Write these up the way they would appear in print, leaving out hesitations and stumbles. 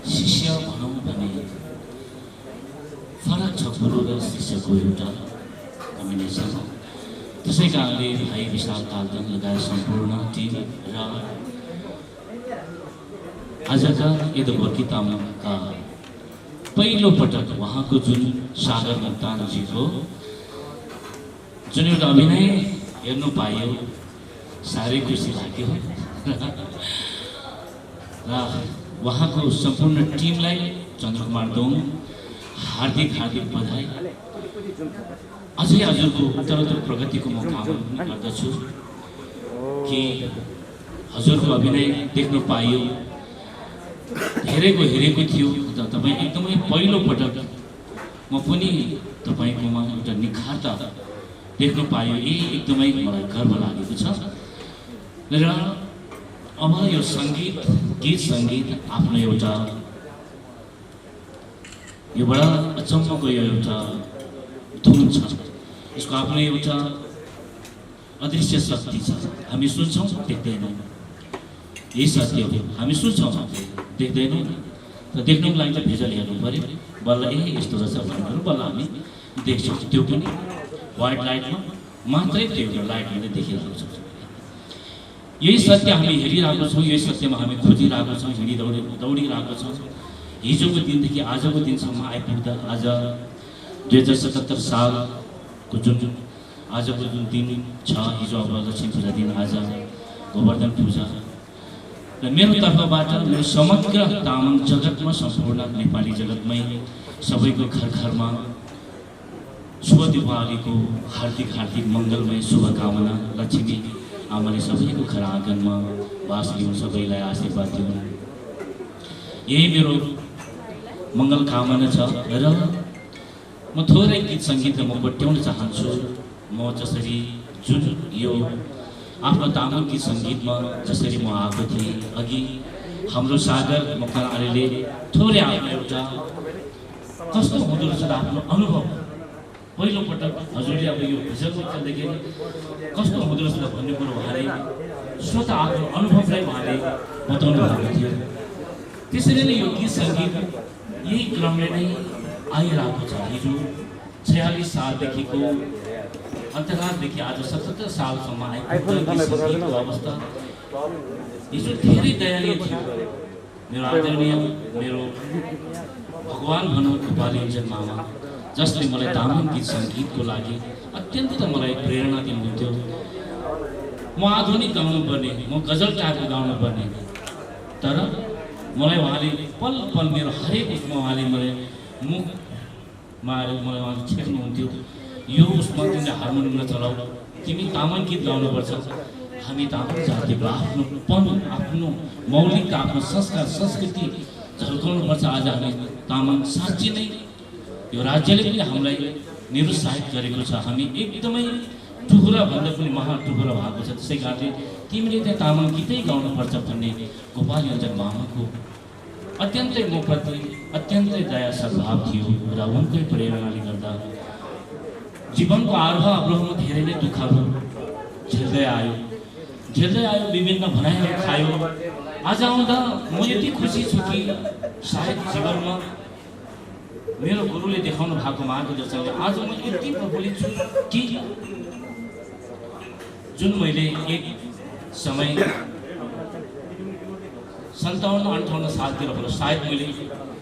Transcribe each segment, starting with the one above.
शिष्य भनौँ भने फरक छ गुरु र शिष्यको एउटा कम्बिनेसन हो। त्यसै कारणले भाइ विशाल तालदन लगायत सम्पूर्ण टिम र आजका यदुवर्की तामाङका पहिलो पटक उहाँको जुन सागर मुक्तानजीको जुन एउटा अभिनय हेर्नु पाइयो साह्रै खुसी लाग्यो र उहाँको सम्पूर्ण टिमलाई चन्द्रकुमार दोङ हार्दिक हार्दिक बधाई। अझै हजुरको उत्तरोत्तर प्रगतिको म कामना गर्दछु कि हजुरको अभिनय देख्न पाइयो, हेरेको थियो त तपाईँ एकदमै पहिलो पटक म पनि तपाईँकोमा एउटा निखारता देख्न पायो। एकदमै मलाई गर्व लागेको छ र अब यो सङ्गीत गीत सङ्गीत आफ्नो एउटा यो बडा अचम्मको यो एउटा धुन छ, यसको आफ्नो एउटा अदृश्य शक्ति छ। हामी सुन्छौँ देख्दैनौँ, यही सत्य हो। हामी सुन्छौँ देख्दैनौँ र देख्नुको लागि त भिजुअल हेर्नु पऱ्यो, बल्ल यस्तो रहेछ भन्नु बल्ल हामी देख्छौँ। त्यो पनि वाइट लाइटमा मात्रै त्यो लाइटले देखिरहेको छ। यही सत्य हामी हेरिरहेको छौँ, यही सत्यमा हामी खोजिरहेको छौँ, दौडिरहेको छौँ। हिजोको दिनदेखि आजको दिनसम्म आइपुग्दा आज 2077 सालको जुन आजको जुन दिन छ, हिजो अब लक्ष्मी पूजा दिन, आज गोवर्धन पूजा र मेरो तर्फबाट मेरो समग्र तामाङ जगतमा सम्पूर्ण नेपाली जगतमै सबैको घर घरमा शुभ दीपावलीको हार्दिक हार्दिक मङ्गलमय शुभकामना। लक्ष्मी आमाले सबैको घर आँगनमा बास लिउन्, सबैलाई आशीर्वाद दिउन्, यही मेरो मङ्गल कामना छ। र म थोरै गीत सङ्गीत म बट्याउन चाहन्छु। म जसरी जुन यो आफ्नो तामाङ गीत सङ्गीतमा जसरी म आएको थिएँ, अघि हाम्रो सागर मुक्तान आर्यले थोरै आफ्नो एउटा कस्तो हुँदो रहेछ आफ्नो अनुभव पहिलोपटक हजुरले अब यो भिजुअलमा खेल्दाखेरि कस्तो हुँदो रहेछ भन्ने कुरो उहाँले स्वतः आफ्नो अनुभवलाई उहाँले बताउनु भएको थियो। त्यसरी नै यो गीत सङ्गीत यही क्रमले नै आइरहेको छ। हिजो 46 सालदेखिको अन्तरालदेखि आज 77 सालसम्म आइपुग्दो अवस्था हिजो धेरै दयनीय थियो। मेरो आदरणीय मेरो भगवान भनौँ गोपालञ्जन मामा, जसले मलाई तामाङ गीत सङ्गीतको लागि अत्यन्त मलाई प्रेरणा दिनुहुन्थ्यो। म आधुनिक गाउनुपर्ने, म गजल टाइपको गाउनुपर्ने, तर मलाई उहाँले पल पल मेरो हरेक उसमा उहाँले मलाई मुखमा मलाई उहाँले छेक्नुहुन्थ्यो। यो उसमा तिमीले हार्मोनियम नचलाऊ, तिमी तामाङ गीत गाउनुपर्छ। हामी तामाङ जातिको आफ्नोपन, आफ्नो मौलिक, आफ्नो संस्कार संस्कृति झल्काउनुपर्छ। आज हामी तामाङ साँच्ची नै यो राज्यले पनि हामीलाई निरुत्साहित गरेको छ। हामी एकदमै टुहुरा भन्दा पनि महाटुहुरा भएको छ। त्यसै कारणले तिमीले त्यहाँ तामाङ गीतै गाउनुपर्छ भन्ने गोपालञ्जन मामाको अत्यन्तै मप्रति अत्यन्तै दया सद्भाव थियो र उनकै प्रेरणाले गर्दा जीवनको आरोह अवरोहमा धेरै नै दुःखहरू झेल्दै आयो, विभिन्न भनाइहरू खायो। आज आउँदा म यति खुसी छु कि सायद जीवनमा मेरो गुरुले देखाउनु भएको मार्गदर्शनले आज म यति प्रफुल्लित छु कि जुन मैले एक समय 57-58 सालतिर होला सायद मैले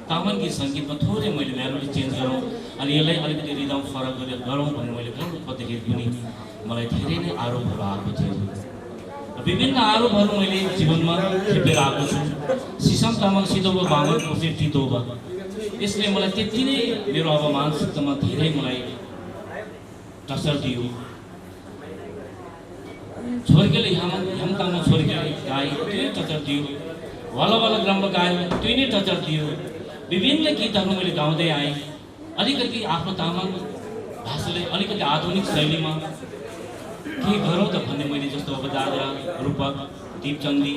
तामाङ गीत सङ्गीतमा थोरै मैले मेलोडी चेन्ज गरौँ अनि यसलाई अलिकति रिदम फरक गरेर गरौँ भनेर मैले गर्नु खोज्दाखेरि पनि मलाई धेरै नै आरोपहरू आएको थियो। विभिन्न आरोपहरू मैले जीवनमा खेपेर आएको छु। सिसम तामाङ सिधोबा बामन कोसे तितोबा, यसले मलाई त्यति नै मेरो अब मानसिकतामा धेरै मलाई टसर दियो। छोर्केले ह्यामतामा छोर्केले गाए त्यो टचर दियो, वाला वाला ग्राममा गायो त्यो नै टचर दियो। विभिन्न गीतहरू मैले गाउँदै आएँ। अलिकति आफ्नो तामाङ भाषाले अलिकति आधुनिक शैलीमा के गरौँ त भन्ने मैले जस्तो अब दादरा रूपक दीपचन्दी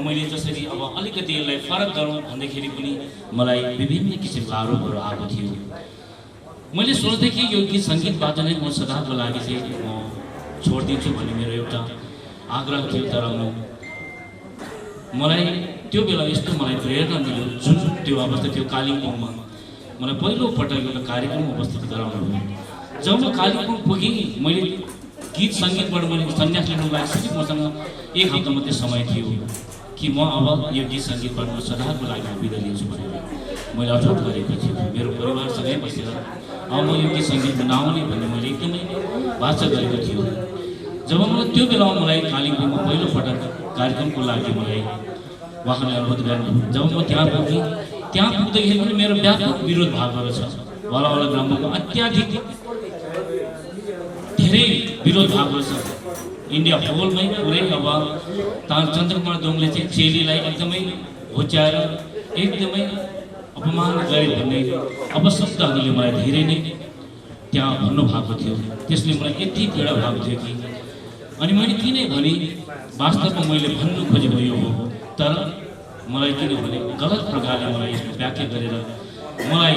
मैले जसरी अब अलिकति यसलाई फरक गरौँ भन्दाखेरि पनि मलाई विभिन्न किसिमको आरोपहरू आएको थियो। मैले सोच्दै कि यो गीत सङ्गीतबाट नै म सदाको लागि चाहिँ म छोडिदिन्छु भन्ने मेरो एउटा आग्रह थियो। तर मलाई त्यो बेला यस्तो मलाई प्रेरणा मिल्यो, जुन त्यो अवस्था थियो कालिम्पोङमा मलाई पहिलोपटक एउटा कार्यक्रम उपस्थित गराउनु भयो। जब म कालिम्पोङ पुगेँ, मैले गीत सङ्गीतबाट मैले सन्यास लिनुको लागि सिधै मसँग 1 हप्ता मात्रै समय थियो कि म अब यो गीत सङ्गीतबाट म सदाको लागि बिदा लिन्छु भनेर मैले अठोट गरेको थिएँ। मेरो परिवारसँगै बसेर अब म यो गीत सङ्गीत नआउने भन्ने मैले एकदमै वाचा गरेको थियो। जब मलाई त्यो बेला मलाई कालिम्पोङमा पहिलोपटक कार्यक्रमको लागि मलाई उहाँले अनुरोध गर्नु, जब म त्यहाँ पुगेँ, त्यहाँ पुग्दाखेरि पनि मेरो व्यापक विरोध भागहरू छ। वाला वाला ग्रामको अत्याधिक धेरै विरोध भागहरू छ। इन्डिया होलमै पुरै अब चन्द्रकुमार दोङले चाहिँ चेलीलाई एकदमै होच्याएर एकदमै अपमान गरे भन्ने अपशब्दहरूले मलाई धेरै नै त्यहाँ भन्नुभएको थियो। त्यसले मलाई यति पीडा भएको थियो कि अनि मैले किन भने वास्तवमा मैले भन्नु खोजेको यो हो, तर मलाई किनभने गलत प्रकारले मलाई यसको व्याख्या गरेर मलाई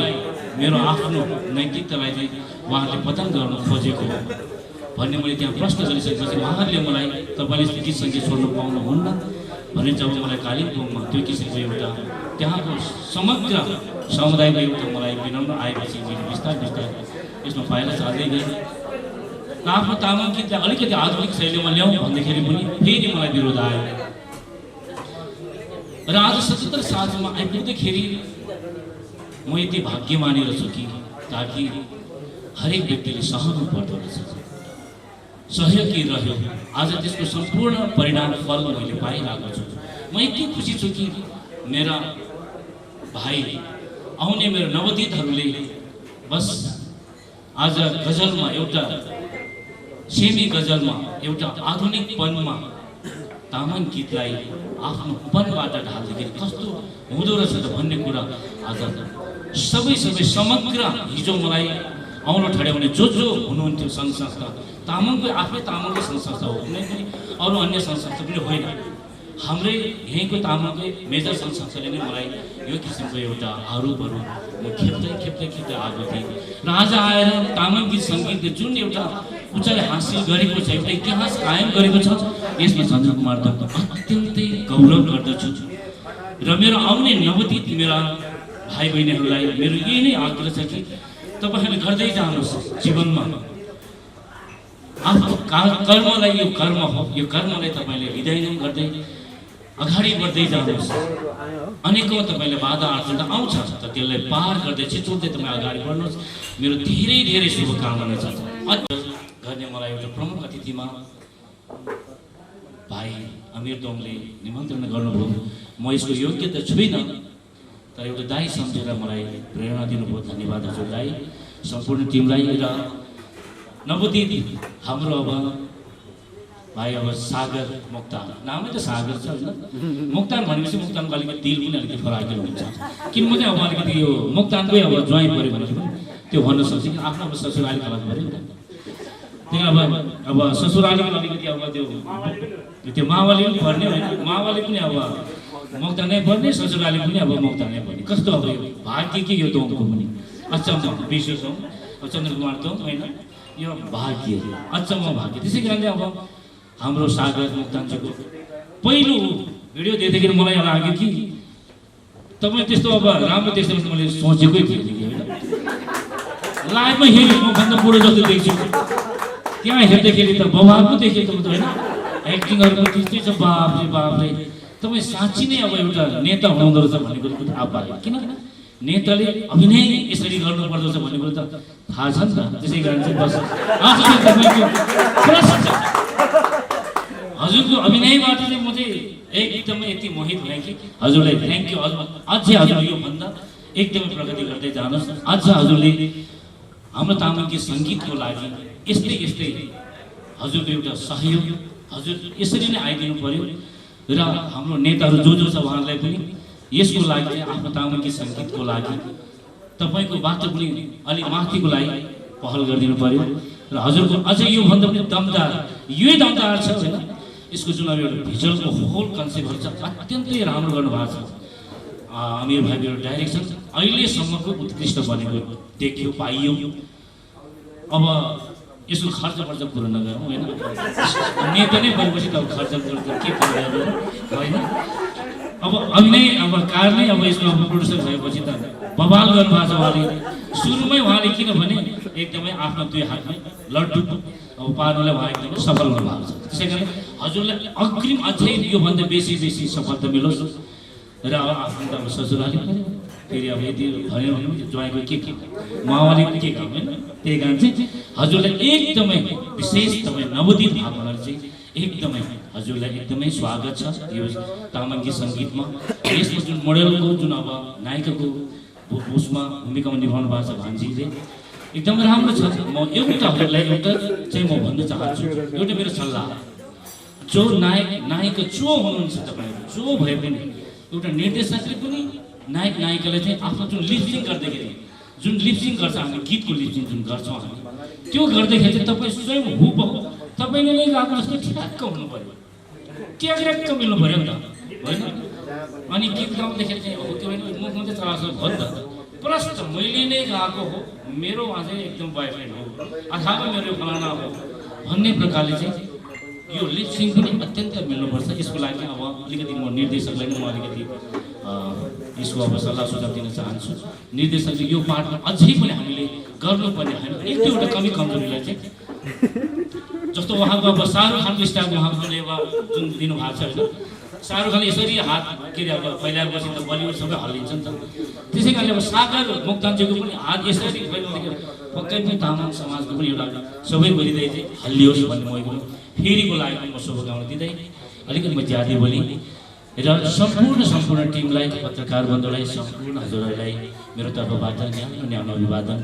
मेरो आफ्नो नैतिकतालाई चाहिँ उहाँहरूले पतन गर्न खोजेको हो भन्ने मैले त्यहाँ प्रश्न गरिसकेपछि उहाँहरूले मलाई तपाईँले गीत सङ्गीत छोड्नु पाउनुहुन्न भने जब मलाई कालिम्पोङमा त्यो किसिमको एउटा त्यहाँको समग्र समुदायको एउटा मलाई विनम्र आएपछि मैले बिस्तारै बिस्तारै यसमा पाइला चाल्दै गएँ। आफ्नो तामाङ गीतलाई अलिकति आधुनिक शैलीमा ल्याउँ भन्दाखेरि पनि फेरि मलाई विरोध आयो। र आज 77 सालमा आइपुग्दाखेरि म यति भाग्यमानी रहेछु कि ताकि हरेक व्यक्तिले सहनु पर्दो रहेछ। सहयोगी रह्यो, आज त्यसको सम्पूर्ण परिणाम फल मैले पाइरहेको छु। म यति खुसी छु कि मेरा भाइ आउने मेरो नवोदितहरूले बस आज गजलमा एउटा सेमी गजलमा एउटा आधुनिकपनमा तामाङ गीतलाई आफ्नो पनबाट ढाल्दाखेरि कस्तो हुँदो रहेछ त भन्ने कुरा आज सबै समग्र हिजो मलाई औँलो ठड्याउने जो हुनुहुन्थ्यो सङ्घ संस्था, तामाङको आफ्नै तामाङकै सङ्घ संस्था हो, कुनै पनि अरू अन्य सङ्घ संस्था पनि होइन, हाम्रै यहीँको तामाङकै मेजर सङ्घ संस्थाले नै मलाई यो किसिमको एउटा आरोपहरू म खेप्दै आएको थिएँ। र आज आएर तामाङ गीत सङ्गीतले जुन एउटा उचाइ हासिल गरेको छ, एउटा इतिहास कायम गरेको छ, यसमा चन्द्रकुमार दत्त अत्यन्तै गौरव गर्दछु। र मेरो आउने नवोदित मेरा भाइ बहिनीहरूलाई मेरो यही नै आग्रह छ कि तपाईँहरूले गर्दै जानुहोस्, जीवनमा आफ्नो कर्मलाई यो कर्म हो, यो कर्मलाई तपाईँले हृदयले गर्दै अगाडि बढ्दै जानुहोस्। अनेकौँ तपाईँले बाधा अड्चन आउँछ, त त्यसलाई पार गर्दै छिचोल्दै तपाईँ अगाडि बढ्नुहोस्। मेरो धेरै शुभकामना छ। गर्ने मलाई एउटा प्रमुख अतिथिमा भाइ अमीर दोङले निमन्त्रण गर्नुभयो। म यसको योग्य त छुइनँ, तर एउटा दाई सम्झेर मलाई प्रेरणा दिनुभयो। धन्यवाद हजुर दाई, सम्पूर्ण टिमलाई। र नवोदित हाम्रो अब भाइ अब सागर मोक्तान, नामै त सागर छ होइन, मोक्तान भनेपछि मोक्तानको अलिकति दिल पनि अलिकति फराकिलो हुन्छ। किन म चाहिँ अब अलिकति यो मोक्तानकै अब ज्वाइँ पऱ्यो भने पनि त्यो भन्न सक्छ कि आफ्नो अब ससुराली खलास पऱ्यो नि त। त्यही अब ससुरालीको अलिकति अब त्यो मावाली पनि पर्ने होइन, मावाली पनि अब मोक्तानै पर्ने, ससुराली पनि अब मोक्तानै पर्ने। कस्तो अब यो भाग्य के यो दोङको पनि अचम्म, विशेष हो चन्द्रकुमार दोङ होइन, यो भाग्य अचम्म भाग्य। त्यसै कारणले अब हाम्रो सागर मोक्तानजीको पहिलो भिडियो देख्दाखेरि मलाई लाग्यो कि तपाईँ त्यस्तो अब राम्रो देख्छ भने मैले सोचेकै थिएँ कि होइन, लाइभमा हेरेँ म भन्दा बुढो जस्तो देख्छु। त्यहाँ हेर्दाखेरि त बबाको देखेँ त होइन, एक्टिङहरू पनि त्यस्तै छ। बापरे तपाईँ साँच्ची नै अब एउटा नेता हुनुहुँदो रहेछ भन्ने कुरो थाहा पाएँ। किन नेताले अभिनय यसरी गर्नुपर्दो रहेछ भन्ने कुरो त थाहा छ नि त। त्यसै कारण चाहिँ बस आज तपाईँको प्रश्न हजुरको अभिनयबाट चाहिँ म चाहिँ एकदमै यति मोहित भएँ कि हजुरलाई थ्याङ्क यू। अझै हजुर योभन्दा एकदमै प्रगति गर्दै जानुहोस्। अझ हजुरले हाम्रो तामाङकी सङ्गीतको लागि यस्तै यस्तै हजुरको एउटा सहयोग हजुर यसरी नै आइदिनु पर्यो र हाम्रो नेताहरू जो जो छ उहाँहरूलाई पनि यसको लागि चाहिँ आफ्नो तामाङकी सङ्गीतको लागि तपाईँको बाटो पनि अलिक माथिको लागि पहल गरिदिनु पर्यो र हजुरको अझै योभन्दा पनि दमदार यही दमदार छ होइन। यसको जुन अब एउटा भिजुअलको होल कन्सेप्टहरू छ अत्यन्तै राम्रो गर्नुभएको छ। अमीर भाइको एउटा डाइरेक्सन अहिलेसम्मको उत्कृष्ट बनेको देखियो पाइयो। अब यसको खर्च पर्छ पुरो नगरौँ होइन, नेता नै भएपछि त अब खर्च गर्छ के गर्नु होइन। अब अभिनय अब कार नै अब यसको अब प्रोड्युसर भएपछि त बवाल गर्नुभएको छ उहाँले। सुरुमै उहाँले किनभने एकदमै आफ्नो दुई हातमै लड्डु अब पार्नुलाई उहाँ एकदमै सफल हुनुभएको छ। त्यसै कारण हजुरलाई अग्रिम अझै योभन्दा बेसी बेसी सफलता मिलोस् र अब आफ्नो त अब ससुराली फेरि अब यति भन्यो भने ज्वाइँको के माओवालीको के काम होइन। त्यही कारण चाहिँ हजुरलाई एकदमै विशेष तपाईँ नवोदित भावनाहरू चाहिँ एकदमै हजुरलाई एकदमै स्वागत छ यो तामाङकी सङ्गीतमा। यसमा जुन मोडलको जुन अब नायिकाको उसमा भूमिकामा निभाउनु भएको छ भान्जीले एकदमै राम्रो छ। म एउटा हजुरलाई एउटा चाहिँ म भन्न चाहन्छु, एउटा मेरो सल्लाह जो नायिका जो हुनुहुन्छ तपाईँहरू जो भए पनि एउटा निर्देशकले पनि नायक नायिकाले चाहिँ आफ्नो जुन लिपसिङ गर्दाखेरि जुन लिपसिङ गर्छ हामी गीतको लिपसिङ जुन गर्छौँ हामी त्यो गर्दाखेरि चाहिँ तपाईँ स्वयं हुबहु तपाईँले नै गएको जस्तो ठ्याक्क हुनु पऱ्यो, ट्याक्क मिल्नु पऱ्यो नि त होइन। अनि गीत गाउँदाखेरि चाहिँ हो त्यो मुख मात्रै चलाएको हो नि त, प्रष्ट मैले नै गाएको हो, मेरो अझै एकदम बोयफ्रेन्ड हो अथवा मेरो फलाना हो भन्ने प्रकारले चाहिँ यो लिपसिङ पनि अत्यन्त मिल्नुपर्छ। यसको लागि अब अलिकति म निर्देशकलाई पनि म अलिकति यसको अब सल्लाह सुझाव दिन चाहन्छु। निर्देशकले यो पार्टमा अझै पनि हामीले गर्नुपर्ने होइन एक दुईवटा कमी कमजोरीलाई चाहिँ जस्तो उहाँको अब शाहरुख खानको स्टाइलको उहाँको अब जुन दिनुभएको छ होइन, शाहरुख खानले यसरी हात के अरे अब फैलाएपछि त बलिउड सबै हल्लिन्छ नि त। त्यसै कारणले अब सागर मोक्तानजीको पनि हात यसरी फैलाउँदाखेरि पक्कै पनि तामाङ समाजको पनि एउटा सबै गरिँदै चाहिँ हल्लियोस् भन्ने म एकदम फेरिको लागि म शुभकामना दिँदै अलिकति म ज्यादै बोलेँ र सम्पूर्ण टिमलाई पत्रकार बन्धुलाई सम्पूर्ण हजुरहरूलाई मेरो तर्फबाट न्यानो अभिवादन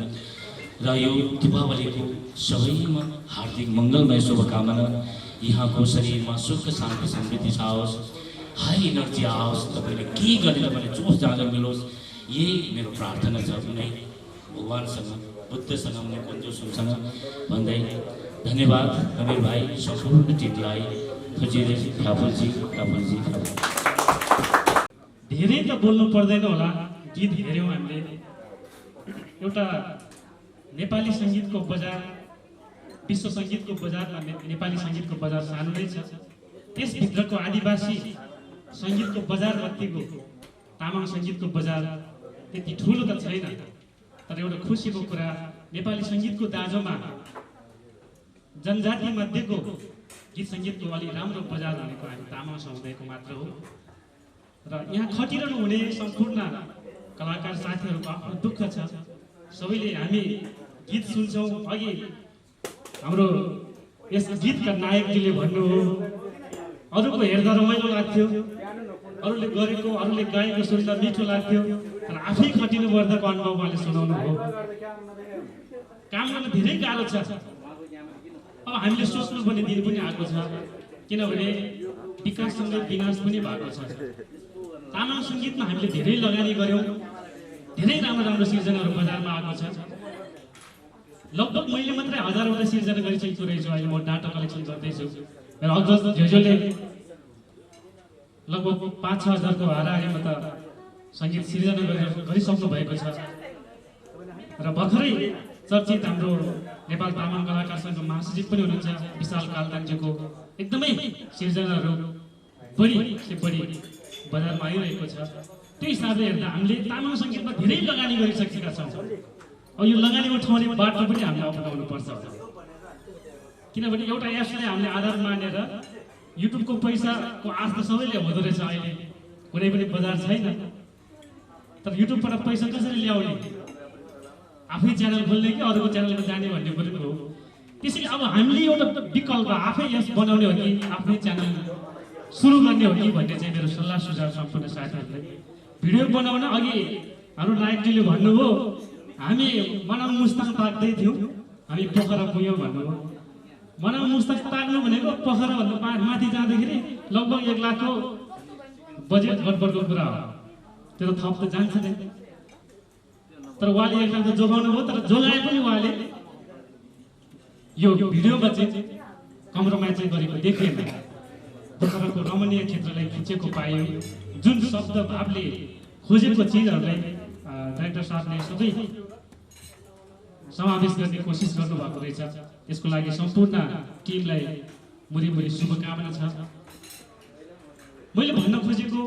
र यो दीपावलीको सबैमा हार्दिक मङ्गलमय शुभकामना। यहाँको शरीरमा सुख शान्ति समृद्धि आओस्, हाई एनर्जी आओस्, तपाईँले के गर्ने तपाईँले जोस जाँगर मिलोस् यही मेरो प्रार्थना छ। कुनै भगवान्सँग बुद्धसँग म कुञ्जोसँग भन्दै धन्यवाद अमीर भाइ सम्पूर्ण टिमलाई फजिरे ठाकुरजी। धेरै त बोल्नु पर्दैन होला, गीत हेऱ्यौँ हामीले। एउटा नेपाली सङ्गीतको बजार विश्व सङ्गीतको बजारमा नेपाली सङ्गीतको बजार सानो नै छ। त्यसभित्रको आदिवासी सङ्गीतको बजार जतिको तामाङ सङ्गीतको बजार त्यति ठुलो त छैन। तर एउटा खुसीको कुरा नेपाली सङ्गीतको दाँजोमा जनजाति मध्येको गीत सङ्गीतको अलि राम्रो बजार भनेको हामी तामाङ समुदायको मात्र हो। र यहाँ खटिरहनु हुने सम्पूर्ण कलाकार साथीहरूको आफ्नो दुःख छ। सबैले हामी गीत सुन्छौँ, अघि हाम्रो यस गीतका नायकजीले भन्नु हो अरूको हेर्दा रमाइलो लाग्थ्यो, अरूले गरेको अरूले गाएको सुन्दा मिठो लाग्थ्यो, तर आफै खटिनु पर्दाको अनुभव उहाँले सुनाउनु हो। काम गर्न धेरै गाह्रो छ। अब हामीले सोच्नुपर्ने दिन पनि आएको छ, किनभने विकाससँगै विनाश पनि भएको छ। तामाङ सङ्गीतमा हामीले धेरै लगानी गऱ्यौँ, धेरै राम्रो सिर्जनाहरू बजारमा आएको छ। लगभग मैले मात्रै 1000वटा सिर्जना गरिसकेको रहेछु। अहिले म डाटा कलेक्सन गर्दैछु। मेरो अग्रज झ्योझोले लगभग 5-6 हजारको हाराहारीमा त सङ्गीत सिर्जना गरिसक्नु भएको छ। र भर्खरै चर्चित हाम्रो नेपाल तामाङ कलाकार सङ्घ महासचिव पनि हुनुहुन्छ विशाल कालदानजीको एकदमै सिर्जनाहरू बढी बजारमा आइरहेको छ। त्यो हिसाबले हेर्दा हामीले तामाङ सङ्गीतमा धेरै लगानी गरिसकेका छौँ। अब यो लगानी उठाउने बाटो पनि हामीले अपनाउनु पर्छ, किनभने एउटा एप्सलाई हामीले आधार मानेर युट्युबको पैसाको आश त सबैले हुँदो रहेछ। अहिले कुनै पनि बजार छैन, तर युट्युबबाट पैसा कसरी ल्याउने, आफै च्यानल खोल्ने कि अरूको च्यानलमा जाने भन्ने पनि हो। त्यसैले अब हामीले एउटा विकल्प आफै यस बनाउने हो कि आफ्नै च्यानल सुरु गर्ने हो कि भन्ने चाहिँ मेरो सल्लाह सुझाव सम्पूर्ण साथीहरूलाई। भिडियो बनाउन अघि हाम्रो नायकजीले भन्नुभयो हामी मनाङ मुस्ताङ ताक्दै थियौँ, हामी पोखरा पुग्यौँ भन्नुभयो। मनाङ मुस्ताङ ताक्नु भनेको पोखराभन्दा माथि जाँदाखेरि लगभग 1 लाखको बजेट गडबडको कुरा हो, त्यो त थप त जान्छ नै। तर उहाँले 1 लाख त जोगाउनु भयो, तर जोगाए पनि उहाँले यो भिडियोमा चाहिँ कम्प्रोमाइज चाहिँ गरेको देखिएन। पोखराको रमणीय क्षेत्रलाई खिचेको पाइयो, जुन शब्द भावले खोजेको चिजहरूलाई डाइरेक्टर साहबले सबै समावेश गर्ने कोसिस गर्नुभएको रहेछ। यसको लागि सम्पूर्ण टिमलाई मुरी शुभकामना छ। मैले भन्न खोजेको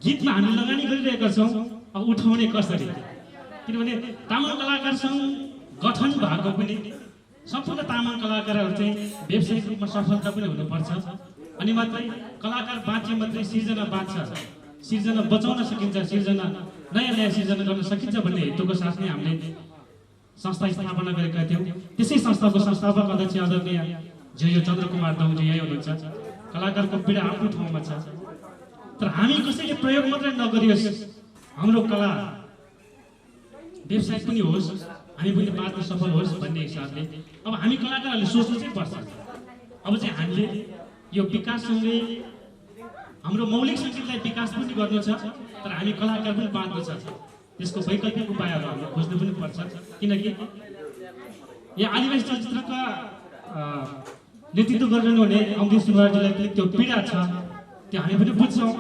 गीतमा हामी लगानी गरिरहेका छौँ, अब उठाउने कसरी, किनभने तामाङ कलाकार सङ्घ गठन भएको पनि सम्पूर्ण तामाङ कलाकारहरू चाहिँ व्यावसायिक रूपमा सफलता पनि हुनुपर्छ, अनि मात्रै कलाकार बाँचे मात्रै सिर्जना बाँच्छ, सिर्जना बचाउन सकिन्छ, सिर्जना नयाँ सिर्जना गर्न सकिन्छ भन्ने हेतुको साथ नै हामीले संस्था स्थापना गरेका थियौँ। त्यसै संस्थाको संस्थापक अध्यक्ष आदरणीय ज्यू चन्द्रकुमार दाउजी यही हुनुहुन्छ। कलाकारको पीडा आफ्नो ठाउँमा छ, तर हामी कसैले प्रयोग मात्रै नगरियोस्, हाम्रो कला व्यवसाय पनि होस्, हामी पनि बाँच्न सफल होस् भन्ने हिसाबले अब हामी कलाकारहरूले सोच्नु चाहिँ पर्छ। अब चाहिँ हामीले यो विकाससँगै हाम्रो मौलिक सङ्गीतलाई विकास पनि गर्नु छ, तर हामी कलाकार पनि बाँच्नु छ। त्यसको वैकल्पिक उपायहरू हामीले खोज्नु पनि पर्छ, किनकि यहाँ आदिवासी चलचित्रका नेतृत्व गर्नुहुने अमृत सुब्बाजीलाई पनि त्यो पीडा छ, त्यो हामी पनि बुझ्छौँ।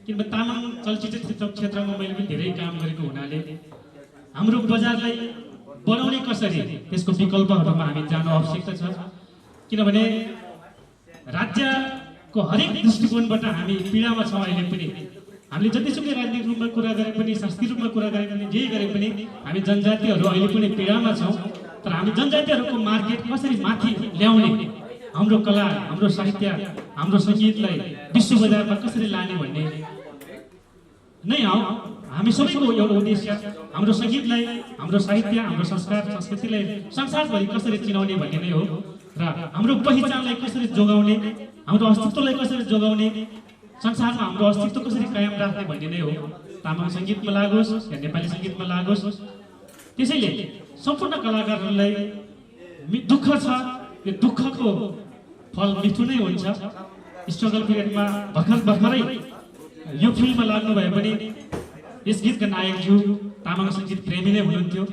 किनभने तामाङ चलचित्र क्षेत्रमा मैले पनि धेरै काम गरेको हुनाले हाम्रो बजारलाई बनाउने कसरी, त्यसको विकल्पहरूमा हामी जानु आवश्यकता छ। किनभने राज्यको हरेक दृष्टिकोणबाट हामी पीडामा छौँ। अहिले पनि हामीले जतिसुकै राजनीतिक रूपमा कुरा गरे पनि, सांस्कृतिक रूपमा कुरा गरे पनि, जे गरे पनि हामी जनजातिहरू अहिले पनि पीडामा छौँ। तर हामी जनजातिहरूको मार्केट कसरी माथि ल्याउने, हाम्रो कला, हाम्रो साहित्य, हाम्रो सङ्गीतलाई विश्व बजारमा कसरी लाने भन्ने नै हो हामी सबैको एउटा उद्देश्य। हाम्रो सङ्गीतलाई, हाम्रो साहित्य, हाम्रो संस्कार संस्कृतिलाई संसारभरि कसरी चिनाउने भन्ने नै हो, र हाम्रो पहिचानलाई कसरी जोगाउने, हाम्रो अस्तित्वलाई कसरी जोगाउने, संसारमा हाम्रो अस्तित्व कसरी कायम राख्ने भन्ने नै हो। तामाङ सङ्गीतमा लागोस् या नेपाली सङ्गीतमा लागोस्, त्यसैले सम्पूर्ण कलाकारहरूलाई दुःख छ, यो दुःखको फल मिठो नै हुन्छ। स्ट्रगल पिरियडमा भर्खरै यो फिल्ममा लाग्नु भए पनि यस गीतका नायकज्यू तामाङ सङ्गीत प्रेमी नै हुनुहुन्थ्यो।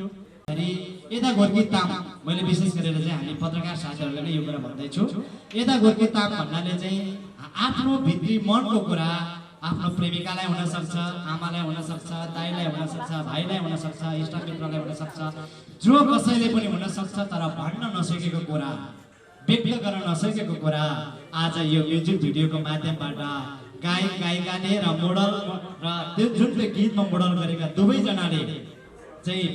यता गोर्खे ताम, मैले विशेष गरेर चाहिँ हामी पत्रकार साथीहरूले नै यो कुरा भन्दैछु। यता गोर्खे ताम भन्नाले चाहिँ आफ्नो भित्री मनको कुरा आफ्नो प्रेमिकालाई हुनसक्छ, आमालाई हुनसक्छ, दाइलाई हुनसक्छ, भाइलाई हुनसक्छ, इष्टमित्रलाई हुनसक्छ, जो कसैले पनि हुनसक्छ, तर भन्न नसकेको कुरा, व्यक्त गर्न नसकेको कुरा आज यो म्युजिक भिडियोको माध्यमबाट गायक गायिकाले र मोडल र त्यो जुन चाहिँ गीतमा मोडल गरेका दुवैजनाले चाहिँ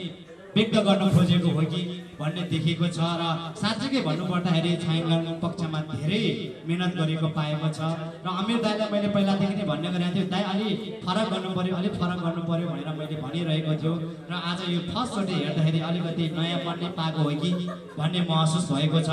व्यक्त गर्न खोजेको हो कि भन्ने देखिएको छ। र साँच्चीकै भन्नुपर्दाखेरि छायाङ्कन पक्षमा धेरै मेहनत गरेको पाएको छ। र अमीर दाइलाई मैले पहिलादेखि नै भन्ने गरेको थिएँ, दाइ अलि फरक गर्नु पर्यो, अलिक फरक गर्नु पर्यो भनेर मैले भनिरहेको थियो। र आज यो फर्स्टचोटि हेर्दाखेरि अलिकति नयाँ पनि पाएको हो कि भन्ने महसुस भएको छ।